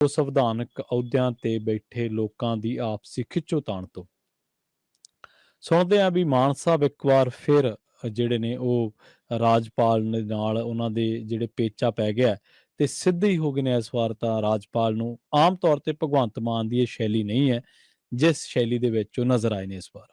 ਸੰਵਿਧਾਨਕ ਅਹੁਦਿਆਂ ਤੇ ਬੈਠੇ ਲੋਕਾਂ ਦੀ ਆਪਸੀ ਖਿੱਚੋਤਾਣ ਤੋਂ। ਸੁਣਦੇ ਹਾਂ ਵੀ ਮਾਨ ਸਾਹਿਬ ਇੱਕ ਵਾਰ ਫਿਰ ਜਿਹੜੇ ਨੇ ਉਹ ਰਾਜਪਾਲ ਦੇ ਨਾਲ ਉਹਨਾਂ ਦੇ ਜਿਹੜੇ ਪੇਚਾ ਪੈ ਗਿਆ ਤੇ ਸਿੱਧੇ ਹੀ ਹੋ ਗਏ ਨੇ ਇਸ ਵਾਰ ਤਾਂ ਰਾਜਪਾਲ ਨੂੰ। ਆਮ ਤੌਰ ਤੇ ਭਗਵੰਤ ਮਾਨ ਦੀ ਇਹ ਸ਼ੈਲੀ ਨਹੀਂ ਹੈ ਜਿਸ ਸ਼ੈਲੀ ਦੇ ਵਿੱਚ ਉਹ ਨਜ਼ਰ ਆਏ ਨੇ ਇਸ ਵਾਰ।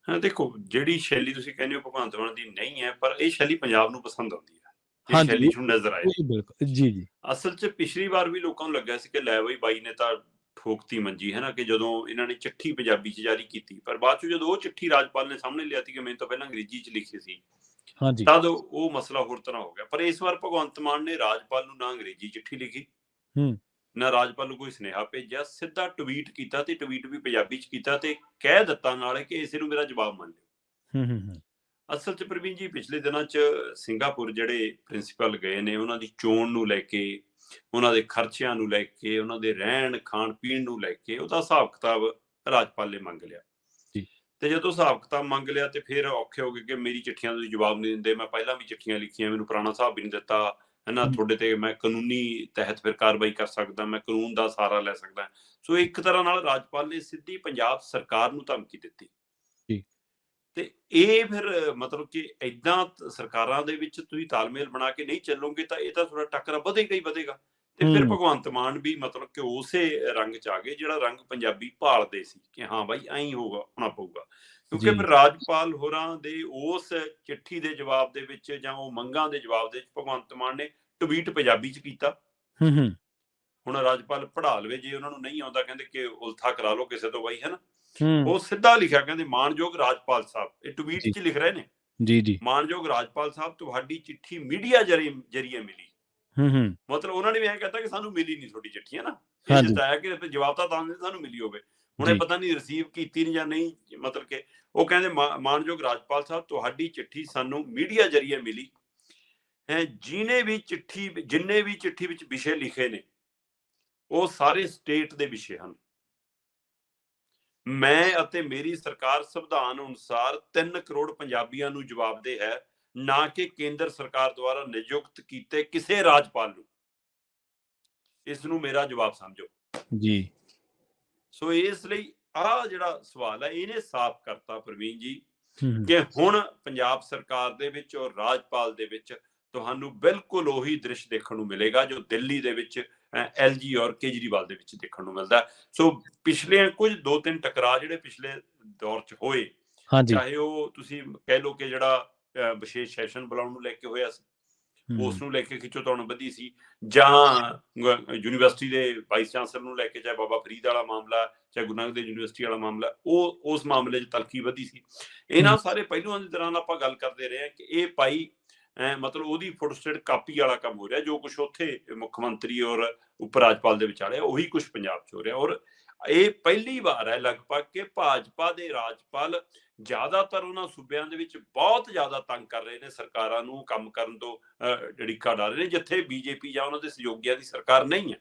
ਹਾਂ ਦੇਖੋ, ਜਿਹੜੀ ਸ਼ੈਲੀ ਤੁਸੀਂ ਕਹਿੰਦੇ ਹੋ ਭਗਵੰਤ ਮਾਨ ਦੀ ਨਹੀਂ ਹੈ, ਪਰ ਇਹ ਸ਼ੈਲੀ ਪੰਜਾਬ ਨੂੰ ਪਸੰਦ ਆਉਂਦੀ ਹੈ। ਇਹ ਹਾਂਜੀ, ਸ਼ੈਲੀ 'ਚ ਹੁਣ ਨਜ਼ਰ ਆਏ ਨੇ। ਬਿਲਕੁਲ ਜੀ ਜੀ। ਅਸਲ 'ਚ ਪਿਛਲੀ ਵਾਰ ਵੀ ਲੋਕਾਂ ਨੂੰ ਲੱਗਿਆ ਸੀ ਕਿ ਲੈ ਬਈ ਬਾਈ ਨੇ ਤਾਂ ਠੋਕਤੀ ਮੰਜੀ ਹੈ ਨਾ, ਕਿ ਜਦੋਂ ਇਹਨਾਂ ਨੇ ਚਿੱਠੀ ਪੰਜਾਬੀ 'ਚ ਜਾਰੀ ਕੀਤੀ, ਪਰ ਬਾਅਦ 'ਚ ਜਦੋਂ ਉਹ ਚਿੱਠੀ ਰਾਜਪਾਲ ਨੇ ਸਾਹਮਣੇ ਲਿਆਤੀ ਕਿ ਮੈਨੂੰ ਤਾਂ ਪਹਿਲਾਂ ਅੰਗਰੇਜ਼ੀ 'ਚ ਲਿਖੀ ਸੀ, ਹਾਂਜੀ। ਤਦ ਉਹ ਮਸਲਾ ਹੋਰ ਤਰ੍ਹਾਂ ਹੋ ਗਿਆ। ਪਰ ਇਸ ਵਾਰ ਭਗਵੰਤ ਮਾਨ ਨੇ ਰਾਜਪਾਲ ਨੂੰ ਨਾ ਅੰਗਰੇਜ਼ੀ ਚਿੱਠੀ ਲਿਖੀ, ਹੂੰ ਨਾ ਰਾਜਪਾਲ ਨੂੰ ਕੋਈ ਸੁਨੇਹਾ ਭੇਜਿਆ, ਸਿੱਧਾ ਟਵੀਟ ਕੀਤਾ ਤੇ ਟਵੀਟ ਵੀ ਪੰਜਾਬੀ 'ਚ ਕੀਤਾ ਤੇ ਕਹਿ ਦਿੱਤਾ ਨਾਲੇ ਕਿ ਇਸੇ ਨੂੰ ਮੇਰਾ ਜਵਾਬ ਮੰਨ ਲਿਓ। ਹੂੰ। ਅਸਲ 'ਚ ਪ੍ਰਵੀਨ ਜੀ, ਪਿਛਲੇ ਦਿਨਾਂ 'ਚ ਸਿੰਗਾਪੁਰ ਜਿਹੜੇ ਪ੍ਰਿੰਸੀਪਲ ਗਏ ਨੇ, ਉਹਨਾਂ ਦੀ ਚੋਣ ਨੂੰ ਲੈ ਕੇ, ਉਹਨਾਂ ਦੇ ਖਰਚਿਆਂ ਨੂੰ ਲੈ ਕੇ, ਉਹਨਾਂ ਦੇ ਰਹਿਣ ਖਾਣ ਪੀਣ ਨੂੰ ਲੈ ਕੇ ਉਹਦਾ ਹਿਸਾਬ ਕਿਤਾਬ ਰਾਜਪਾਲ ਨੇ ਮੰਗ ਲਿਆ। ਤੇ ਜਦੋਂ ਹਿਸਾਬ ਕਿਤਾਬ ਮੰਗ ਲਿਆ ਤੇ ਫਿਰ ਔਖੇ ਹੋ ਗਏ ਕਿ ਮੇਰੀ ਚਿੱਠੀਆਂ ਦਾ ਤੁਸੀਂ ਜਵਾਬ ਨਹੀਂ ਦਿੰਦੇ, ਮੈਂ ਪਹਿਲਾਂ ਵੀ ਚਿੱਠੀਆਂ ਲਿਖੀਆਂ, ਮੈਨੂੰ ਪੁਰਾਣਾ ਹਿਸਾਬ ਵੀ ਨਹੀਂ ਦਿੱਤਾ ਹੈ ਨਾ, ਤੁਹਾਡੇ ਤੇ ਮੈਂ ਕਾਨੂੰਨੀ ਤਹਿਤ ਫਿਰ ਕਾਰਵਾਈ ਕਰ ਸਕਦਾ, ਮੈਂ ਕਾਨੂੰਨ ਦਾ ਸਹਾਰਾ ਲੈ ਸਕਦਾ। ਸੋ ਇੱਕ ਤਰ੍ਹਾਂ ਨਾਲ ਰਾਜਪਾਲ ਨੇ ਸਿੱਧੀ ਪੰਜਾਬ ਸਰਕਾਰ ਨੂੰ ਧਮਕੀ ਦਿੱਤੀ। ਤੇ ਇਹ ਫਿਰ ਮਤਲਬ ਕਿ ਏਦਾਂ ਸਰਕਾਰਾਂ ਦੇ ਵਿੱਚ ਤੁਸੀਂ ਤਾਲਮੇਲ ਬਣਾ ਕੇ ਨਹੀਂ ਚੱਲੋਗੇ ਤਾਂ ਇਹ ਤਾਂ ਥੋੜਾ ਟੱਕਰਾ ਵਧੇਗਾ ਹੀ ਵਧੇਗਾ। ਤੇ ਫਿਰ ਭਗਵੰਤ ਮਾਨ ਵੀ ਮਤਲਬ ਕਿ ਉਸੇ ਰੰਗ 'ਚ ਆ ਗਏ ਜਿਹੜਾ ਰੰਗ ਪੰਜਾਬੀ ਭਾਲਦੇ ਸੀ ਕਿ ਹਾਂ ਬਾਈ ਐਂ ਹੋਗਾ, ਹੋਣਾ ਪਊਗਾ। ਕਿਉਂਕਿ ਫਿਰ ਰਾਜਪਾਲ ਹੋਰਾਂ ਦੇ ਉਸ ਚਿੱਠੀ ਦੇ ਜਵਾਬ ਦੇ ਵਿੱਚ ਜਾਂ ਉਹ ਮੰਗਾਂ ਦੇ ਜਵਾਬ ਦੇ ਵਿੱਚ ਭਗਵੰਤ ਮਾਨ ਨੇ ਟਵੀਟ ਪੰਜਾਬੀ 'ਚ ਕੀਤਾ। ਹੁਣ ਰਾਜਪਾਲ ਪੜ੍ਹਾ ਲਵੇ, ਜੇ ਉਹਨਾਂ ਨੂੰ ਨਹੀਂ ਆਉਂਦਾ ਕਹਿੰਦੇ ਕਿ ਉਲਥਾ ਕਰਾ ਲਓ ਕਿਸੇ ਤੋਂ ਬਾਈ, ਹੈ ਨਾ। ਉਹ ਸਿੱਧਾ ਲਿਖਿਆ, ਕਹਿੰਦੇ ਮਾਣਯੋਗ ਰਾਜਪਾਲ ਸਾਹਿਬ, ਇਹ ਟਵੀਟ 'ਚ ਲਿਖ ਰਹੇ ਨੇ, ਜੀ ਮਾਣਯੋਗ ਰਾਜਪਾਲ ਸਾਹਿਬ, ਤੁਹਾਡੀ ਚਿੱਠੀ ਮੀਡੀਆ ਜਰੀਏ ਮਿਲੀ। ਮਤਲਬ ਉਹਨਾਂ ਨੇ ਵੀ ਇਹ ਕਹਿਤਾ ਕਿ ਸਾਨੂੰ ਮਿਲੀ ਨਹੀਂ ਤੁਹਾਡੀ ਚਿੱਠੀ, ਹੈ ਨਾ। ਇਹ ਜਤਾਇਆ ਕਿ ਜਵਾਬ ਤਾਂ ਸਾਨੂੰ ਮਿਲੀ ਹੋਵੇ। ਹੁਣ ਇਹ ਪਤਾ ਨਹੀਂ ਰਿਸੀਵ ਕੀਤੀ ਜਾਂ ਨਹੀਂ, ਮਤਲਬ ਕਿ ਉਹ ਕਹਿੰਦੇ ਮਾਣਯੋਗ ਰਾਜਪਾਲ ਸਾਹਿਬ, ਤੁਹਾਡੀ ਚਿੱਠੀ ਸਾਨੂੰ ਮੀਡੀਆ ਜਰੀਏ ਮਿਲੀ ਹੈ। ਜਿੰਨੇ ਵੀ ਚਿੱਠੀ ਵਿੱਚ ਵਿਸ਼ੇ ਲਿਖੇ ਨੇ ਉਹ ਸਾਰੇ ਸਟੇਟ ਦੇ ਵਿਸ਼ੇ ਹਨ। ਮੈਂ ਅਤੇ ਮੇਰੀ ਸਰਕਾਰ ਸੰਵਿਧਾਨ ਅਨੁਸਾਰ 3 ਕਰੋੜ ਪੰਜਾਬੀਆਂ ਨੂੰ ਜਵਾਬਦੇਹ ਹੈ, ਨਾ ਕਿ ਕੇਂਦਰ ਸਰਕਾਰ ਦੁਆਰਾ ਨਿਯੁਕਤ ਕੀਤੇ ਕਿਸੇ ਰਾਜਪਾਲ ਨੂੰ। ਇਸ ਨੂੰ ਮੇਰਾ ਜਵਾਬ ਸਮਝੋ ਜੀ। ਸੋ ਇਸ ਲਈ ਆਹ ਜਿਹੜਾ ਸਵਾਲ ਹੈ ਇਹਨੇ ਸਾਫ਼ ਕਰਤਾ ਪ੍ਰਵੀਨ ਜੀ ਕਿ ਹੁਣ ਪੰਜਾਬ ਸਰਕਾਰ ਦੇ ਵਿੱਚ ਔਰ ਰਾਜਪਾਲ ਦੇ ਵਿੱਚ ਤੁਹਾਨੂੰ ਬਿਲਕੁਲ ਉਹੀ ਦ੍ਰਿਸ਼ ਦੇਖਣ ਨੂੰ ਮਿਲੇਗਾ ਜੋ ਦਿੱਲੀ ਦੇ ਵਿੱਚ LG ਔਰ ਕੇਜਰੀਵਾਲ ਦੇ ਵਿੱਚ ਦੇਖਣ ਨੂੰ ਮਿਲਦਾ। ਸੋ ਪਿਛਲੇ ਕੁਝ 2-3 ਟਕਰਾਅ ਜਿਹੜੇ ਪਿਛਲੇ ਦੌਰ 'ਚ ਹੋਏ, ਚਾਹੇ ਉਹ ਤੁਸੀਂ ਕਹਿ ਲਓ ਕਿ ਜਿਹੜਾ ਵਿਸ਼ੇਸ਼ ਸੈਸ਼ਨ ਬੁਲਾਉਣ ਨੂੰ ਲੈ ਕੇ ਹੋਇਆ ਸੀ, ਉਸ ਨੂੰ ਲੈ ਕੇ ਖਿੱਚੋਤਾਣ ਵਧੀ ਸੀ, ਜਾਂ ਯੂਨੀਵਰਸਿਟੀ ਦੇ ਵਾਈਸ ਚਾਂਸਲਰ ਨੂੰ ਲੈ ਕੇ, ਚਾਹੇ ਬਾਬਾ ਫਰੀਦ ਵਾਲਾ ਮਾਮਲਾ, ਚਾਹੇ ਗੁਰੂ ਨਾਨਕ ਦੇਵ ਯੂਨੀਵਰਸਿਟੀ ਵਾਲਾ ਮਾਮਲਾ, ਉਹ ਉਸ ਮਾਮਲੇ 'ਚ ਤਲਖੀ ਵਧੀ ਸੀ। ਇਹਨਾਂ ਸਾਰੇ ਪਹਿਲੂਆਂ ਦੇ ਦੌਰਾਨ ਆਪਾਂ ਗੱਲ ਕਰਦੇ ਰਹੇ ਹਾਂ ਕਿ ਇਹ ਭਾਈ ਮਤਲਬ ਉਹਦੀ ਫੁੱਟਸਟੇਟ ਕਾਪੀ ਵਾਲਾ ਕੰਮ ਹੋ ਰਿਹਾ। ਜੋ ਕੁਛ ਉੱਥੇ ਮੁੱਖ ਮੰਤਰੀ ਔਰ ਉਪ ਰਾਜਪਾਲ ਦੇ ਵਿਚਾਲੇ ਉਹੀ ਕੁਛ ਪੰਜਾਬ 'ਚ ਹੋ ਰਿਹਾ। ਔਰ ਇਹ ਪਹਿਲੀ ਵਾਰ ਹੈ ਲਗਭਗ ਕਿ ਭਾਜਪਾ ਦੇ ਰਾਜਪਾਲ ਜ਼ਿਆਦਾਤਰ ਉਹਨਾਂ ਸੂਬਿਆਂ ਦੇ ਵਿੱਚ ਬਹੁਤ ਜ਼ਿਆਦਾ ਤੰਗ ਕਰ ਰਹੇ ਨੇ ਸਰਕਾਰਾਂ ਨੂੰ, ਕੰਮ ਕਰਨ ਤੋਂ ਅੜਿੱਕਾ ਡਾ ਰਹੇ ਨੇ ਜਿੱਥੇ BJP ਜਾਂ ਉਹਨਾਂ ਦੇ ਸਹਿਯੋਗੀਆਂ ਦੀ ਸਰਕਾਰ ਨਹੀਂ ਹੈ।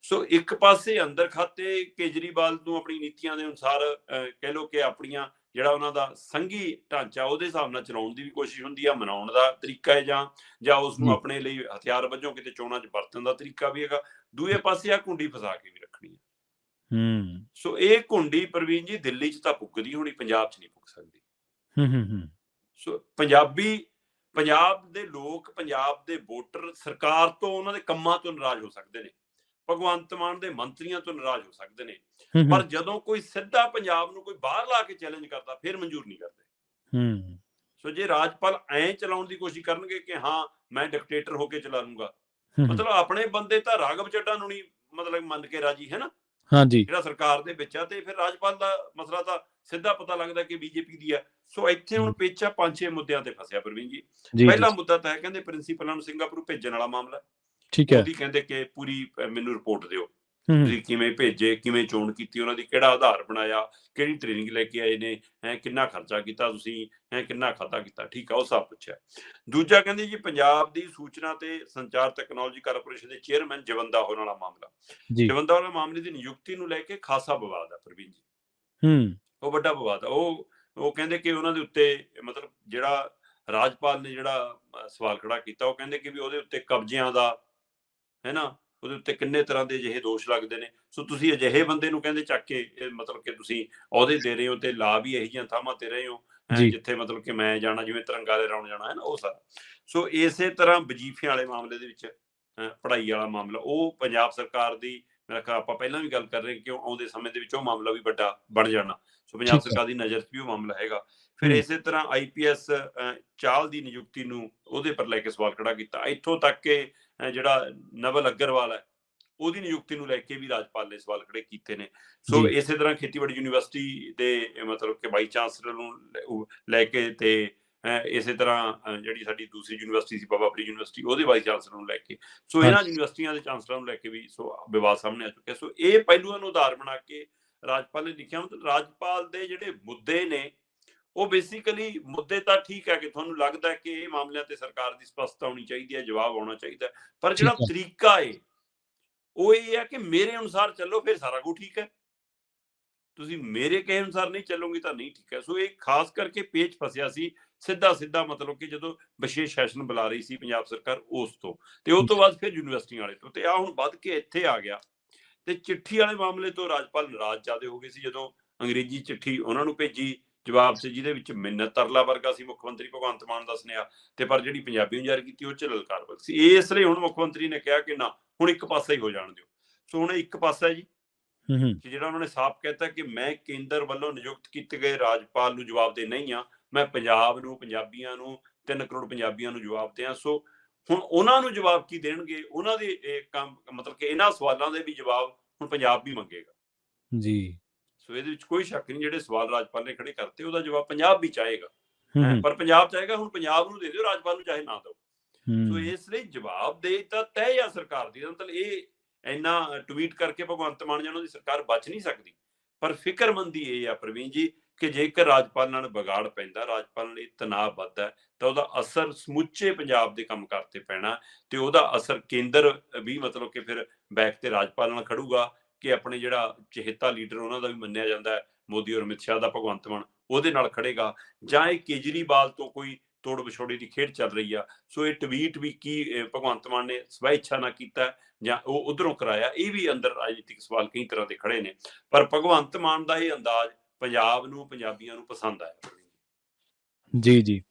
ਸੋ ਇੱਕ ਪਾਸੇ ਅੰਦਰ ਖਾਤੇ ਕੇਜਰੀਵਾਲ ਨੂੰ ਆਪਣੀ ਨੀਤੀਆਂ ਦੇ ਅਨੁਸਾਰ ਕਹਿ ਲਓ ਕਿ ਆਪਣੀਆਂ ਜਿਹੜਾ ਉਹਨਾਂ ਦਾ ਸੰਘੀ ਢਾਂਚਾ ਉਹਦੇ ਹਿਸਾਬ ਨਾਲ ਚਲਾਉਣ ਦੀ ਵੀ ਕੋਸ਼ਿਸ਼ ਹੁੰਦੀ ਆ, ਮਨਾਉਣ ਦਾ ਤਰੀਕਾ ਹੈ, ਜਾਂ ਉਸਨੂੰ ਆਪਣੇ ਲਈ ਹਥਿਆਰ ਵਜੋਂ ਕਿਤੇ ਚੋਣਾਂ 'ਚ ਵਰਤਣ ਦਾ ਤਰੀਕਾ ਵੀ ਹੈਗਾ। ਦੂਏ ਪਾਸੇ ਆ ਕੁੰਡੀ ਫਸਾ ਕੇ ਵੀ ਰੱਖਣੀ ਹੈ। ਸੋ ਇਹ ਕੁੰਡੀ ਪ੍ਰਵੀਨ ਜੀ ਦਿੱਲੀ 'ਚ ਤਾਂ ਪੁੱਗਦੀ ਹੋਣੀ, ਪੰਜਾਬ 'ਚ ਨਹੀਂ ਪੁੱਗ ਸਕਦੀ। ਸੋ ਪੰਜਾਬ ਦੇ ਲੋਕ, ਪੰਜਾਬ ਦੇ ਵੋਟਰ ਸਰਕਾਰ ਤੋਂ, ਉਹਨਾਂ ਦੇ ਕੰਮਾਂ ਤੋਂ ਨਾਰਾਜ਼ ਹੋ ਸਕਦੇ ਨੇ, ਭਗਵੰਤ ਮਾਨ ਦੇ ਮੰਤਰੀਆਂ ਤੋਂ ਨਾਰਾਜ਼ ਹੋ ਸਕਦੇ ਨੇ, ਪਰ ਜਦੋਂ ਕੋਈ ਸਿੱਧਾ ਪੰਜਾਬ ਨੂੰ ਕੋਈ ਬਾਹਰ ਲਾ ਕੇ ਚੈਲੰਜ ਕਰਦਾ ਫਿਰ ਮਨਜ਼ੂਰ ਨਹੀਂ ਕਰਦੇ। ਸੋ ਜੇ ਰਾਜਪਾਲ ਐਂ ਚਲਾਉਣ ਦੀ ਕੋਸ਼ਿਸ਼ ਕਰਨਗੇ ਕਿ ਹਾਂ ਮੈਂ ਡਿਕਟੇਟਰ ਹੋ ਕੇ ਚਲਾ ਲੂੰਗਾ, ਮਤਲਬ ਆਪਣੇ ਬੰਦੇ ਤਾਂ ਰਾਘਵ ਚੱਡਾ ਨੂੰ ਨਹੀਂ ਮਤਲਬ ਮੰਨ ਕੇ ਰਾਜੀ, ਹੈ ਨਾ, ਜਿਹੜਾ ਸਰਕਾਰ ਦੇ ਵਿੱਚ ਆ। ਤੇ ਫਿਰ ਰਾਜਪਾਲ ਦਾ ਮਸਲਾ ਤਾਂ ਸਿੱਧਾ ਪਤਾ ਲੱਗਦਾ ਕਿ BJP ਦੀ ਆ। ਸੋ ਇੱਥੇ ਹੁਣ ਪੇਚਾ 5-6 ਮੁੱਦਿਆਂ ਤੇ ਫਸਿਆ ਪ੍ਰਵੀਨ ਜੀ। ਪਹਿਲਾ ਮੁੱਦਾ ਤਾਂ ਹੈ ਕਹਿੰਦੇ ਪ੍ਰਿੰਸੀਪਲਾਂ ਨੂੰ ਸਿੰਗਾਪੁਰ ਭੇਜਣ ਵਾਲਾ ਮਾਮਲਾ। ਉਹਦੀ ਕਹਿੰਦੇ ਕਿ ਪੂਰੀ ਮੈਨੂੰ ਰਿਪੋਰਟ ਦਿਓ, ਤੁਸੀਂ ਕਿਵੇਂ ਭੇਜੇ, ਕਿਵੇਂ ਚੋਣ ਕੀਤੀ, ਉਹਨਾਂ ਦੀ ਕਿਹੜਾ ਆਧਾਰ ਬਣਾਇਆ, ਕਿਹੜੀ ਟ੍ਰੇਨਿੰਗ ਲੈ ਕੇ ਆਏ ਨੇ, ਕਿੰਨਾ ਖਰਚਾ ਕੀਤਾ ਤੁਸੀਂ, ਕਿੰਨਾ ਖਾਤਾ ਕੀਤਾ, ਠੀਕ ਆ, ਉਹ ਸਭ ਪੁੱਛਿਆ। ਦੂਜਾ ਕਹਿੰਦੇ ਜੀ ਪੰਜਾਬ ਦੀ ਸੂਚਨਾ ਤੇ ਸੰਚਾਰ ਟੈਕਨੋਲੋਜੀ ਕਾਰਪੋਰੇਸ਼ਨ ਦੇ ਚੇਅਰਮੈਨ ਜਵੰਦਾ ਹੋਣ ਵਾਲਾ ਮਾਮਲਾ। ਜਵੰਦਾ ਵਾਲਾ ਮਾਮਲੇ ਦੀ ਨਿਯੁਕਤੀ ਨੂੰ ਲੈ ਕੇ ਖਾਸਾ ਵਿਵਾਦ ਆ ਪ੍ਰਵੀਨ ਜੀ, ਉਹ ਵੱਡਾ ਵਿਵਾਦ ਆ। ਉਹ ਕਹਿੰਦੇ ਕਿ ਉਹਨਾਂ ਦੇ ਉੱਤੇ ਮਤਲਬ ਜਿਹੜਾ ਰਾਜਪਾਲ ਨੇ ਜਿਹੜਾ ਸਵਾਲ ਖੜਾ ਕੀਤਾ, ਉਹ ਕਹਿੰਦੇ ਕਿ ਵੀ ਉਹਦੇ ਉੱਤੇ ਕਬਜ਼ਿਆਂ ਦਾ, ਹੈ ਨਾ, ਉਹਦੇ ਉੱਤੇ ਕਿੰਨੇ ਤਰ੍ਹਾਂ ਦੇ ਅਜਿਹੇ ਦੋਸ਼ ਲੱਗਦੇ ਨੇ। ਸੋ ਤੁਸੀਂ ਅਜਿਹੇ ਬੰਦੇ ਨੂੰ ਕਹਿੰਦੇ ਚੱਕ ਕੇ ਮਤਲਬ ਕਿ ਤੁਸੀਂ ਅਹੁਦੇ ਦੇ ਰਹੇ ਹੋ ਤੇ ਲਾ ਵੀ ਇਹੋ ਜਿਹੀਆਂ ਥਾਵਾਂ ਤੇ ਰਹੇ ਹੋ ਜੀ। ਜਿੱਥੇ ਮਤਲਬ ਕਿ ਮੈਂ ਜਾਣਾ, ਜਿਵੇਂ ਤਿਰੰਗਾ ਲਹਿਰਾਉਣ ਜਾਣਾ ਹੈ ਨਾ, ਉਹ ਸਾਰਾ। ਸੋ ਇਸੇ ਤਰ੍ਹਾਂ ਵਜ਼ੀਫਿਆਂ ਵਾਲੇ ਮਾਮਲੇ ਦੇ ਵਿੱਚ ਪੜ੍ਹਾਈ ਵਾਲਾ ਮਾਮਲਾ, ਉਹ ਪੰਜਾਬ ਸਰਕਾਰ ਦੀ, ਮੇਰਾ ਖਿਆਲ ਆਪਾਂ ਪਹਿਲਾਂ ਵੀ ਗੱਲ ਕਰ ਰਹੇ ਕਿ ਆਉਂਦੇ ਸਮੇਂ ਦੇ ਵਿੱਚ ਉਹ ਮਾਮਲਾ ਵੀ ਵੱਡਾ ਬਣ ਜਾਣਾ। ਸੋ ਪੰਜਾਬ ਠੀਕ ਹੈ। ਸਰਕਾਰ ਦੀ ਨਜ਼ਰ 'ਚ ਵੀ ਉਹ ਮਾਮਲਾ ਹੈਗਾ। ਫਿਰ ਇਸੇ ਤਰ੍ਹਾਂ IPS ਚਾਹਲ ਦੀ ਨਿਯੁਕਤੀ ਨੂੰ ਉਹਦੇ ਪਰ ਲੈ ਕੇ ਸਵਾਲ ਖੜਾ ਕੀਤਾ। ਇੱਥੋਂ ਤੱਕ ਕਿ ਜਿਹੜਾ ਨਵਲ ਅਗਰਵਾਲ ਹੈ, ਉਹਦੀ ਨਿਯੁਕਤੀ ਨੂੰ ਲੈ ਕੇ ਵੀ ਰਾਜਪਾਲ ਨੇ ਸਵਾਲ ਖੜੇ ਕੀਤੇ ਨੇ। ਸੋ ਜੀ। ਇਸੇ ਤਰ੍ਹਾਂ ਖੇਤੀਬਾੜੀ ਯੂਨੀਵਰਸਿਟੀ ਦੇ ਮਤਲਬ ਕਿ ਵਾਈਸ ਚਾਂਸਲਰ ਨੂੰ ਲੈ ਕੇ ਤੇ ਇਸੇ ਤਰ੍ਹਾਂ ਜਿਹੜੀ ਸਾਡੀ ਦੂਸਰੀ ਯੂਨੀਵਰਸਿਟੀ ਸੀ, ਬਾਬਾ ਫਰੀਦ ਯੂਨੀਵਰਸਿਟੀ, ਉਹਦੇ ਵਾਈਸ ਚਾਂਸਲਰ ਨੂੰ ਲੈ ਕੇ, ਸੋ ਇਹਨਾਂ ਹਾਂਜੀ। ਯੂਨੀਵਰਸਿਟੀਆਂ ਦੇ ਚਾਂਸਲਰਾਂ ਨੂੰ ਲੈ ਕੇ ਵੀ ਸੋ ਵਿਵਾਦ ਸਾਹਮਣੇ ਆ ਚੁੱਕਿਆ। ਸੋ ਇਹ ਪਹਿਲੂਆਂ ਨੂੰ ਆਧਾਰ ਬਣਾ ਕੇ ਰਾਜਪਾਲ ਨੇ ਲਿਖਿਆ। ਮਤਲਬ ਰਾਜਪਾਲ ਦੇ ਜਿਹੜੇ ਮੁੱਦੇ ਨੇ, ਉਹ ਬੇਸਿਕਲੀ ਮੁੱਦੇ ਤਾਂ ਠੀਕ ਹੈ ਕਿ ਤੁਹਾਨੂੰ ਲੱਗਦਾ ਕਿ ਇਹ ਮਾਮਲਿਆਂ ਤੇ ਸਰਕਾਰ ਦੀ ਸਪਸ਼ਟਤਾ ਹੋਣੀ ਚਾਹੀਦੀ ਹੈ, ਜਵਾਬ ਆਉਣਾ ਚਾਹੀਦਾ ਹੈ, ਪਰ ਜਿਹੜਾ ਠੀਕ ਹੈ। ਤਰੀਕਾ ਹੈ ਉਹ ਇਹ ਹੈ ਕਿ ਮੇਰੇ ਅਨੁਸਾਰ ਚੱਲੋ ਫਿਰ ਸਾਰਾ ਕੁਝ ਠੀਕ ਹੈ, ਤੁਸੀਂ ਮੇਰੇ ਕਹੇ ਅਨੁਸਾਰ ਨਹੀਂ ਚੱਲੋਗੇ ਤਾਂ ਨਹੀਂ ਠੀਕ ਹੈ। ਸੋ ਇਹ ਖਾਸ ਕਰਕੇ ਪੇਚ ਫਸਿਆ ਸੀ ਸਿੱਧਾ ਮਤਲਬ ਕਿ ਜਦੋਂ ਵਿਸ਼ੇਸ਼ ਸੈਸ਼ਨ ਬੁਲਾ ਰਹੀ ਸੀ ਪੰਜਾਬ ਸਰਕਾਰ ਉਸ ਤੋਂ, ਤੇ ਉਸ ਤੋਂ ਬਾਅਦ ਫਿਰ ਯੂਨੀਵਰਸਿਟੀਆਂ ਵਾਲੇ ਤੋਂ, ਤੇ ਆ ਹੁਣ ਵੱਧ ਕੇ ਇੱਥੇ ਆ ਗਿਆ। ਤੇ ਚਿੱਠੀ ਵਾਲੇ ਮਾਮਲੇ ਤੋਂ ਰਾਜਪਾਲ ਨਾਰਾਜ਼ ਜ਼ਿਆਦਾ ਹੋ ਗਏ ਸੀ ਜਦੋਂ ਅੰਗਰੇਜ਼ੀ ਚਿੱਠੀ ਉਹਨਾਂ ਨੂੰ ਭੇਜੀ ਜਵਾਬ 'ਚ, ਜਿਹਦੇ ਵਿੱਚ ਮਿੰਨਤ ਤਰਲਾ ਵਰਗਾ ਸੀ ਮੁੱਖ ਮੰਤਰੀ ਭਗਵੰਤ ਮਾਨ ਦਾ ਸੁਨੇਹਾ, ਤੇ ਪਰ ਜਿਹੜੀ ਪੰਜਾਬੀ ਨੂੰ ਜਾਰੀ ਕੀਤੀ ਉਹ 'ਚ ਲਲਕਾਰ ਵਰਗ ਸੀ। ਇਸ ਲਈ ਹੁਣ ਮੁੱਖ ਮੰਤਰੀ ਨੇ ਕਿਹਾ ਕਿ ਨਾ, ਹੁਣ ਇੱਕ ਪਾਸਾ ਹੀ ਹੋ ਜਾਣ ਦਿਓ। ਸੋ ਹੁਣ ਇੱਕ ਪਾਸਾ ਹੈ ਜੀ ਕਿ ਜਿਹੜਾ ਉਹਨਾਂ ਨੇ ਸਾਫ਼ ਕਹਿਤਾ ਕਿ ਮੈਂ ਕੇਂਦਰ ਵੱਲੋਂ ਨਿਯੁਕਤ ਕੀਤੇ ਗਏ ਰਾਜਪਾਲ ਨੂੰ ਜਵਾਬਦੇਹ ਨਹੀਂ ਹਾਂ, ਮੈਂ ਪੰਜਾਬ ਨੂੰ, ਪੰਜਾਬੀਆਂ ਨੂੰ, 3 ਕਰੋੜ ਪੰਜਾਬੀਆਂ ਨੂੰ ਜਵਾਬਦੇਹ ਹਾਂ। ਸੋ ਹੁਣ ਉਹਨਾਂ ਨੂੰ ਜਵਾਬ ਕੀ ਦੇਣਗੇ, ਉਹਨਾਂ ਦੇ ਕੰਮ, ਮਤਲਬ ਕਿ ਇਹਨਾਂ ਸਵਾਲਾਂ ਦੇ ਵੀ ਜਵਾਬ ਹੁਣ ਪੰਜਾਬ ਵੀ ਮੰਗੇਗਾ ਜੀ। ਸੋ ਇਹਦੇ ਵਿੱਚ ਕੋਈ ਸ਼ੱਕ ਨਹੀਂ, ਜਿਹੜੇ ਸਵਾਲ ਰਾਜਪਾਲ ਨੇ ਖੜੇ ਕਰਤੇ ਉਹਦਾ ਜਵਾਬ ਪੰਜਾਬ ਵੀ ਚਾਹੇਗਾ। ਪਰ ਹੂੰ। ਪੰਜਾਬ ਚਾਹੇਗਾ ਹੁਣ ਪੰਜਾਬ ਨੂੰ ਦੇ ਦਿਓ, ਰਾਜਪਾਲ ਨੂੰ ਚਾਹੇ ਨਾ ਦਿਓ। ਸੋ ਹੂੰ। ਇਸ ਲਈ ਜਵਾਬ ਦੇ ਤਾਂ ਤੈਅ ਆ ਸਰਕਾਰ ਦੀ। ਮਤਲਬ ਇਹ ਇੰਨਾ ਟਵੀਟ ਕਰਕੇ ਭਗਵੰਤ ਮਾਨ ਜਾਂ ਉਹਨਾਂ ਦੀ ਸਰਕਾਰ ਬਚ ਨਹੀਂ ਸਕਦੀ, ਪਰ ਫਿਕਰਮੰਦੀ ਇਹ ਆ ਪ੍ਰਵੀਨ ਜੀ ਕਿ ਜੇਕਰ ਰਾਜਪਾਲ ਨਾਲ ਵਿਗਾੜ ਪੈਂਦਾ, ਰਾਜਪਾਲ ਲਈ ਤਣਾਅ ਵੱਧਦਾ, ਤਾਂ ਉਹਦਾ ਅਸਰ ਸਮੁੱਚੇ ਪੰਜਾਬ ਦੇ ਕੰਮਕਾਰ ਤੇ ਪੈਣਾ, ਤੇ ਉਹਦਾ ਅਸਰ ਕੇਂਦਰ ਵੀ ਮਤਲਬ ਕਿ ਫਿਰ ਬੈਕ ਤੇ ਰਾਜਪਾਲ ਨਾਲ ਖੜੂਗਾ ਕਿ ਆਪਣੇ ਜਿਹੜਾ ਚਹੇਤਾ ਲੀਡਰ ਉਹਨਾਂ ਦਾ ਵੀ ਮੰਨਿਆ ਜਾਂਦਾ ਹੈ ਮੋਦੀ ਔਰ ਅਮਿਤ ਸ਼ਾਹ ਦਾ, ਭਗਵੰਤ ਮਾਨ, ਉਹਦੇ ਨਾਲ ਖੜੇਗਾ, ਜਾਂ ਇਹ ਕੇਜਰੀਵਾਲ ਤੋਂ ਕੋਈ ਤੋੜ ਵਿਛੋੜੇ ਦੀ ਖੇਡ ਚੱਲ ਰਹੀ ਆ। ਸੋ ਇਹ ਟਵੀਟ ਵੀ ਕੀ ਭਗਵੰਤ ਮਾਨ ਨੇ ਸਵੈ ਇੱਛਾ ਨਾਲ ਕੀਤਾ ਜਾਂ ਉਹ ਉਧਰੋਂ ਕਰਾਇਆ, ਇਹ ਵੀ ਅੰਦਰ ਰਾਜਨੀਤਿਕ ਸਵਾਲ ਕਈ ਤਰ੍ਹਾਂ ਦੇ ਖੜੇ ਨੇ। ਪਰ ਭਗਵੰਤ ਮਾਨ ਦਾ ਇਹ ਅੰਦਾਜ਼ ਪੰਜਾਬ ਨੂੰ, ਪੰਜਾਬੀਆਂ ਨੂੰ ਪਸੰਦ ਆਇਆ। ਜੀ, ਜੀ।